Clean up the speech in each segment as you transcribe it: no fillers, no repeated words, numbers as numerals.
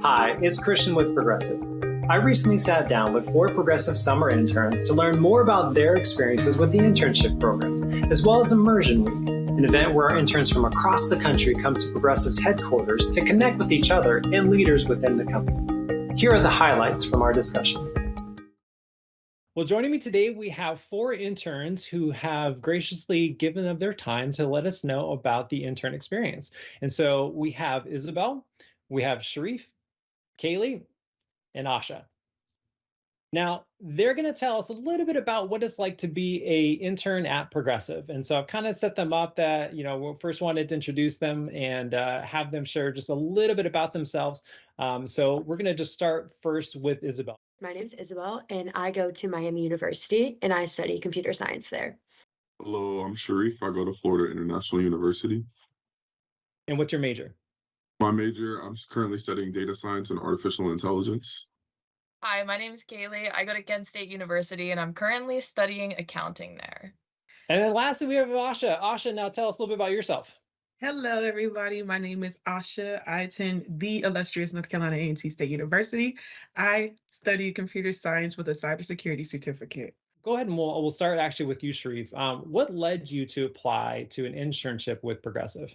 Hi, it's Christian with Progressive. I recently sat down with 4 Progressive summer interns to learn more about their experiences with the internship program, as well as Immersion Week, an event where our interns from across the country come to Progressive's headquarters to connect with each other and leaders within the company. Here are the highlights from our discussion. Well, joining me today, we have 4 interns who have graciously given of their time to let us know about the intern experience. And so we have Isabel, we have Sharif, Kaylee, and Asha. Now, they're going to tell us a little bit about what it's like to be an intern at Progressive. And so I've kind of set them up that, we first wanted to introduce them and have them share just a little bit about themselves. So we're going to just start first with Isabel. My name's Isabel, and I go to Miami University, and I study computer science there. Hello, I'm Sharif. I go to Florida International University. And what's your major? My major, I'm currently studying data science and artificial intelligence. Hi, my name is Kaylee. I go to Kent State University, and I'm currently studying accounting there. And then lastly, we have Asha. Asha, now tell us a little bit about yourself. Hello, everybody. My name is Asha. I attend the illustrious North Carolina A&T State University. I study computer science with a cybersecurity certificate. Go ahead and we'll start actually with you, Sharif. What led you to apply to an internship with Progressive?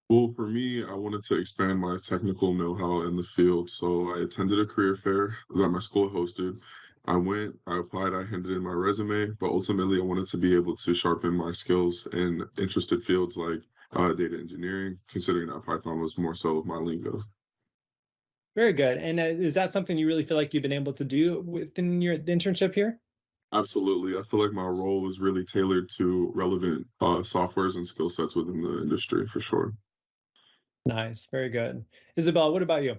Well, for me, I wanted to expand my technical know-how in the field, so I attended a career fair that my school hosted. I went, I applied, I handed in my resume, but ultimately I wanted to be able to sharpen my skills in interested fields like data engineering, considering that Python was more so my lingo. Very good. And is that something you really feel like you've been able to do within your internship here? Absolutely. I feel like my role was really tailored to relevant softwares and skill sets within the industry for sure. Nice. Very good. Isabel, what about you?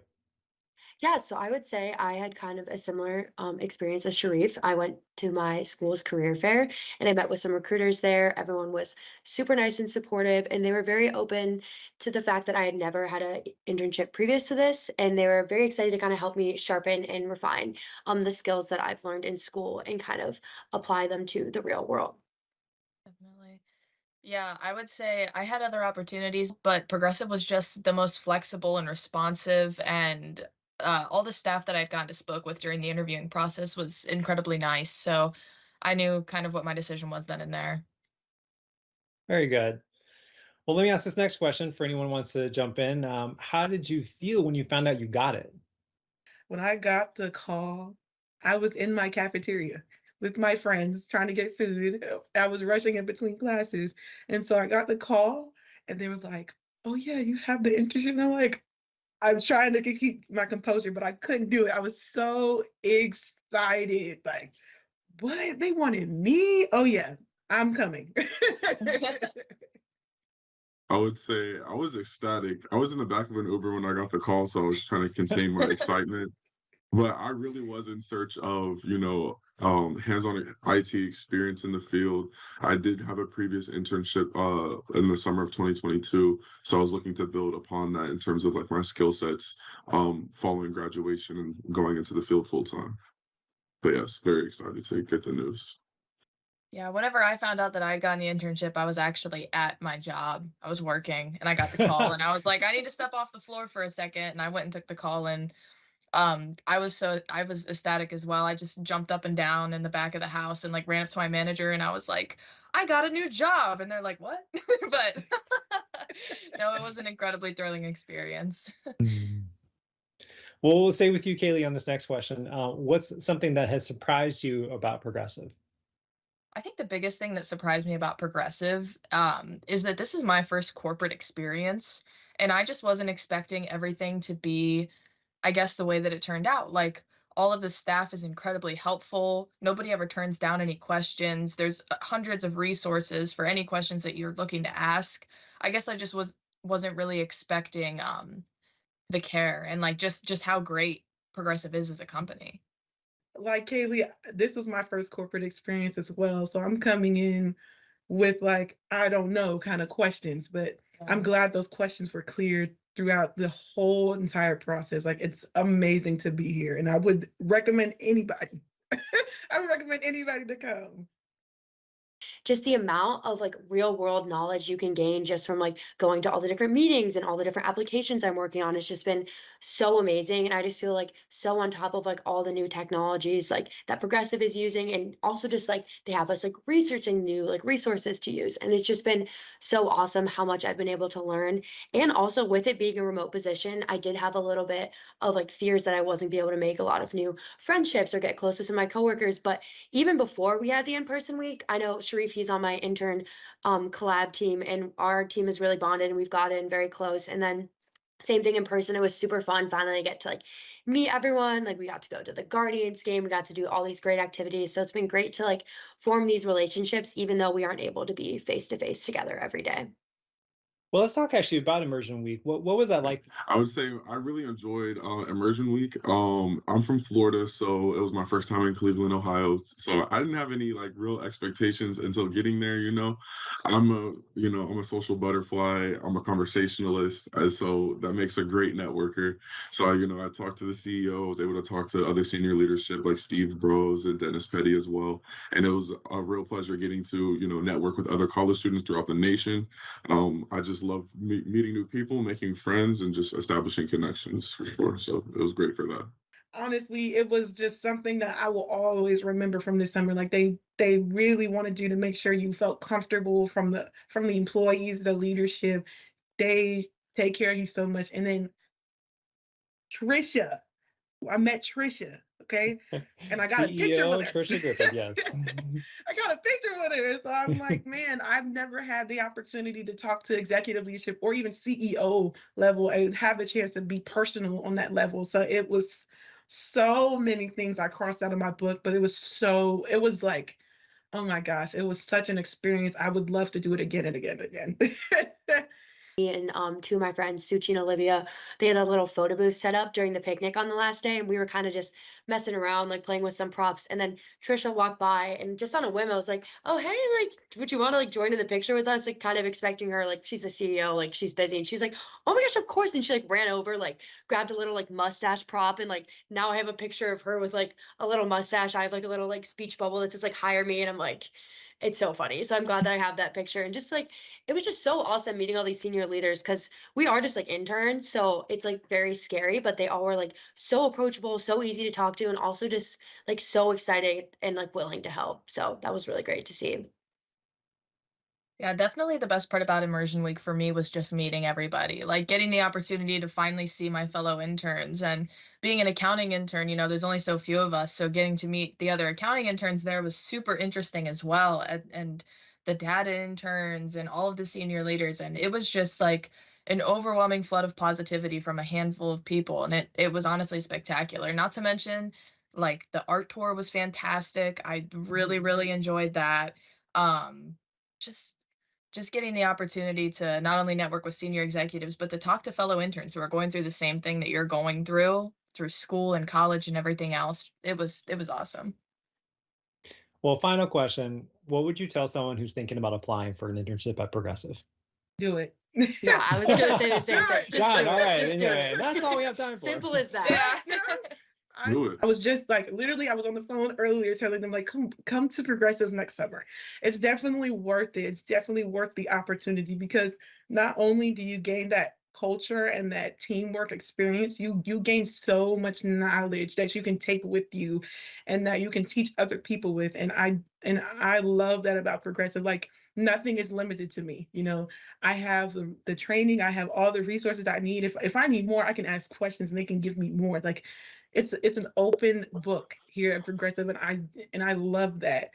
Yeah, so I would say I had kind of a similar experience as Sharif. I went to my school's career fair and I met with some recruiters there. Everyone was super nice and supportive, and they were very open to the fact that I had never had an internship previous to this. And they were very excited to kind of help me sharpen and refine the skills that I've learned in school and kind of apply them to the real world. Definitely. Yeah, I would say I had other opportunities, but Progressive was just the most flexible and responsive, and all the staff that I'd gotten to spoke with during the interviewing process was incredibly nice. So I knew kind of what my decision was then and there. Very good. Well, let me ask this next question for anyone who wants to jump in. How did you feel when you found out you got it? When I got the call, I was in my cafeteria with my friends trying to get food. I was rushing in between classes. And so I got the call, and they were like, "Oh, yeah, you have the internship." And I'm like, I'm trying to keep my composure, but I couldn't do it. I was so excited. Like, what? They wanted me? Oh, yeah, I'm coming. I would say I was ecstatic. I was in the back of an Uber when I got the call, so I was trying to contain my excitement. But I really was in search of, hands-on IT experience in the field. I did have a previous internship in the summer of 2022, so I was looking to build upon that in terms of like my skill sets following graduation and going into the field full time. But yes, very excited to get the news. Yeah, whenever I found out that I had gotten the internship, I was actually at my job. I was working and I got the call and I was like, I need to step off the floor for a second. And I went and took the call, and I was ecstatic as well. I just jumped up and down in the back of the house and like ran up to my manager and I was like, I got a new job. And they're like, what? But no, it was an incredibly thrilling experience. Well, we'll stay with you, Kaylee, on this next question. What's something that has surprised you about Progressive? I think the biggest thing that surprised me about Progressive is that this is my first corporate experience, and I just wasn't expecting everything to be, I guess, the way that it turned out. Like, all of the staff is incredibly helpful. Nobody ever turns down any questions. There's hundreds of resources for any questions that you're looking to ask. I guess I just wasn't really expecting the care and like just how great Progressive is as a company. Like Kaylee, this was my first corporate experience as well. So I'm coming in with like, I don't know kind of questions, but I'm glad those questions were cleared throughout the whole entire process. Like, it's amazing to be here. And I would recommend anybody, I would recommend anybody to come. just the amount of like real world knowledge you can gain just from like going to all the different meetings and all the different applications I'm working on has just been so amazing. And I just feel like so on top of like all the new technologies like that Progressive is using, and also just like they have us like researching new like resources to use. And it's just been so awesome how much I've been able to learn. And also with it being a remote position, I did have a little bit of like fears that I wasn't be able to make a lot of new friendships or get close to some of my coworkers. But even before we had the in-person week, I know Sharif, he's on my intern collab team, and our team is really bonded and we've gotten very close. And then same thing in person. It was super fun. Finally, I get to like meet everyone. Like we got to go to the Guardians game. We got to do all these great activities. So it's been great to like form these relationships, even though we aren't able to be face to face together every day. Well, let's talk actually about Immersion Week. What was that like? I would say I really enjoyed Immersion Week. I'm from Florida, so it was my first time in Cleveland, Ohio. So I didn't have any like real expectations until getting there. I'm a social butterfly. I'm a conversationalist, and so that makes a great networker. So I talked to the CEO. I was able to talk to other senior leadership like Steve Bros and Dennis Petty as well. And it was a real pleasure getting to network with other college students throughout the nation. I just love meeting new people, making friends, and just establishing connections for sure. So it was great for that. Honestly, it was just something that I will always remember from this summer. Like they really wanted you to make sure you felt comfortable from the employees, the leadership. They take care of you so much. And then Trisha, I met Trisha, okay? And I got a picture with CEO her. Trisha Griffith, yes. I got a picture with her. So I'm like, man, I've never had the opportunity to talk to executive leadership or even CEO level and have a chance to be personal on that level. So it was so many things I crossed out of my book, but it was like, oh my gosh, it was such an experience. I would love to do it again and again and again. And two of my friends, Suchi and Olivia, they had a little photo booth set up during the picnic on the last day, and we were kind of just messing around, like playing with some props. And then Trisha walked by, and just on a whim, I was like, "Oh, hey, like, would you want to like join in the picture with us?" Like, kind of expecting her, like, she's the CEO, like, she's busy, and she's like, "Oh my gosh, of course!" And she like ran over, like, grabbed a little like mustache prop, and like now I have a picture of her with like a little mustache. I have like a little like speech bubble that says like "hire me," and I'm like, it's so funny. So I'm glad that I have that picture, and just like it was just so awesome meeting all these senior leaders because we are just like interns. So it's like very scary, but they all were like so approachable, so easy to talk to, and also just like so excited and like willing to help. So that was really great to see. Yeah, definitely the best part about Immersion Week for me was just meeting everybody, like getting the opportunity to finally see my fellow interns. And being an accounting intern, there's only so few of us. So getting to meet the other accounting interns there was super interesting as well. And the data interns and all of the senior leaders. And it was just like an overwhelming flood of positivity from a handful of people. And it was honestly spectacular. Not to mention, like the art tour was fantastic. I really, really enjoyed that. Um, just getting the opportunity to not only network with senior executives, but to talk to fellow interns who are going through the same thing that you're going through school and college and everything else. It was awesome. Well, final question. What would you tell someone who's thinking about applying for an internship at Progressive? Do it. Yeah, I was gonna say the same thing. Just John, do all it. right. Just do Anyway, it. that's all we have time for. Simple as that. Yeah. Do it. I was just like, literally, I was on the phone earlier telling them, like, come to Progressive next summer. It's definitely worth it. It's definitely worth the opportunity because not only do you gain that culture and that teamwork experience, you gain so much knowledge that you can take with you and that you can teach other people with. And I love that about Progressive. Like, nothing is limited to me. I have the training, I have all the resources I need. If I need more, I can ask questions and they can give me more. Like, it's an open book here at Progressive, and I love that.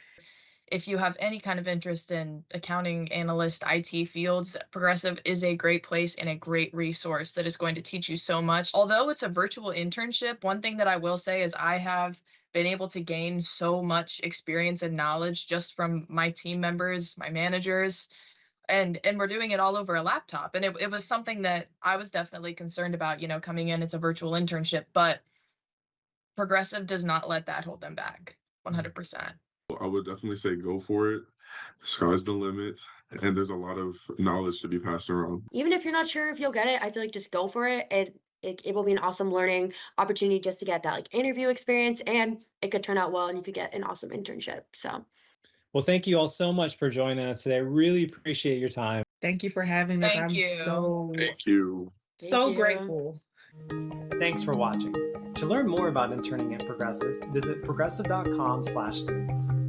If you have any kind of interest in accounting, analyst, IT fields, Progressive is a great place and a great resource that is going to teach you so much. Although it's a virtual internship, one thing that I will say is I have been able to gain so much experience and knowledge just from my team members, my managers, and we're doing it all over a laptop. And it was something that I was definitely concerned about, coming in, it's a virtual internship, but Progressive does not let that hold them back 100%. I would definitely say go for it. Sky's the limit, and there's a lot of knowledge to be passed around. Even if you're not sure if you'll get it, I feel like just go for it. It will be an awesome learning opportunity just to get that like interview experience, and it could turn out well and you could get an awesome internship. So Well, thank you all so much for joining us today. I really appreciate your time. Thank you for having us. Thank I'm you. Thank you. so Thank you. grateful. Thanks for watching. To learn more about interning at Progressive, visit progressive.com/students.